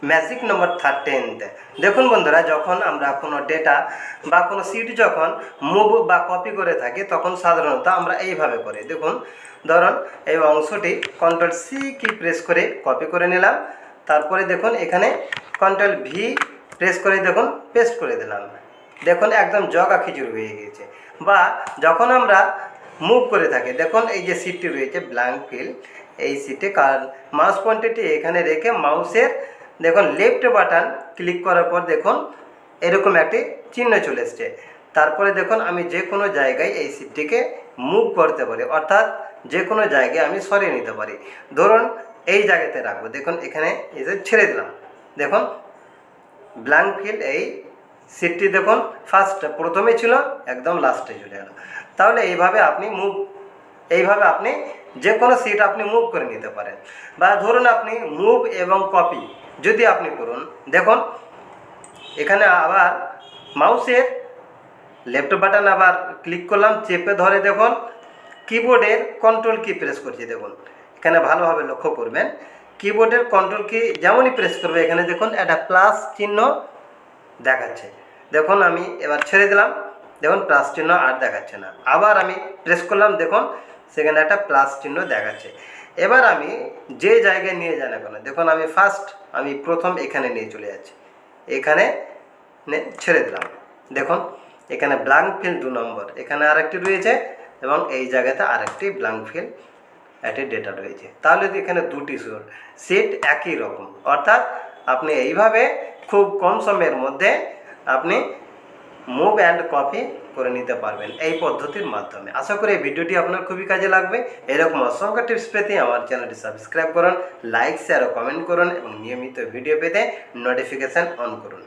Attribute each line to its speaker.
Speaker 1: Magic নম্বর 13th। দেখুন বন্ধুরা, যখন আমরা কোনো ডেটা বা কোনো সিট যখন মুভ বা কপি করে থাকি তখন সাধারণত আমরা এইভাবে করি। দেখুন, ধরুন এই অংশটি কন্ট্রোল সি কি প্রেস করে কপি করে নিলাম, তারপরে দেখুন এখানে কন্ট্রোল ভি প্রেস করে দেখুন পেস্ট করে দিলাম। দেখুন একদম জগা খিচুড়ি হয়ে গিয়েছে। বা যখন আমরা মুভ করে থাকি, দেখুন এই যে সিটটি রয়েছে ব্ল্যাঙ্ক ফিল, এই সিটে মাউস পয়েন্টারটি এখানে রেখে মাউসের দেখুন লেফট বাটন ক্লিক করার পর দেখুন এরকম একটি চিহ্ন চলে এসছে। তারপরে দেখুন আমি যে কোনো জায়গায় এই সিটটিকে মুভ করতে পারি, অর্থাৎ যে কোনো জায়গায় আমি সরিয়ে নিতে পারি। ধরুন এই জায়গাতে রাখবো, দেখুন এখানে এসে ছেড়ে দিলাম। দেখুন ব্ল্যাঙ্ক ফিল এই সিটটি দেখুন প্রথমে ছিল, একদম লাস্টে চলে গেল। তাহলে এইভাবে আপনি যে কোনো সিট আপনি মুভ করে নিতে পারেন। বা ধরুন আপনি মুভ এবং কপি যদি আপনি করুন, দেখুন এখানে আবার মাউসের লেফট বাটন আবার ক্লিক করলাম, চেপে ধরে দেখুন কিবোর্ডের কন্ট্রোল কি প্রেস করছি। দেখুন এখানে ভালোভাবে লক্ষ্য করবেন, কিবোর্ডের কন্ট্রোল কি যেমনই প্রেস করবে এখানে দেখুন একটা প্লাস চিহ্ন দেখাচ্ছে। দেখুন আমি এবার ছেড়ে দিলাম, দেখুন প্লাস চিহ্ন আর দেখাচ্ছে না। আবার আমি প্রেস করলাম, দেখুন সেখানে একটা প্লাস চিহ্ন দেখাচ্ছে। এবার আমি যে জায়গায় নিয়ে যাই না কেন, দেখুন আমি প্রথম এখানে নিয়ে চলে যাচ্ছি, এখানে ছেড়ে দিলাম। দেখুন এখানে ব্ল্যাঙ্ক ফিল 2 নম্বর, এখানে আরেকটি রয়েছে এবং এই জায়গাতে আরেকটি ব্ল্যাঙ্ক ফিল একটি ডেটা রয়েছে। তাহলে এখানে দুটি সিট একই রকম, অর্থাৎ আপনি এইভাবে খুব কম সময়ের মধ্যে আপনি মুভ অ্যান্ড কপি করে নিতে পারবেন এই পদ্ধতির মাধ্যমে। আশা করি এই ভিডিওটি আপনার খুবই কাজে লাগবে। এরকম অসংখ্য টিপস পেতে আমার চ্যানেলটি সাবস্ক্রাইব করুন, লাইক শেয়ার ও কমেন্ট করুন এবং নিয়মিত ভিডিও পেতে নোটিফিকেশান অন করুন।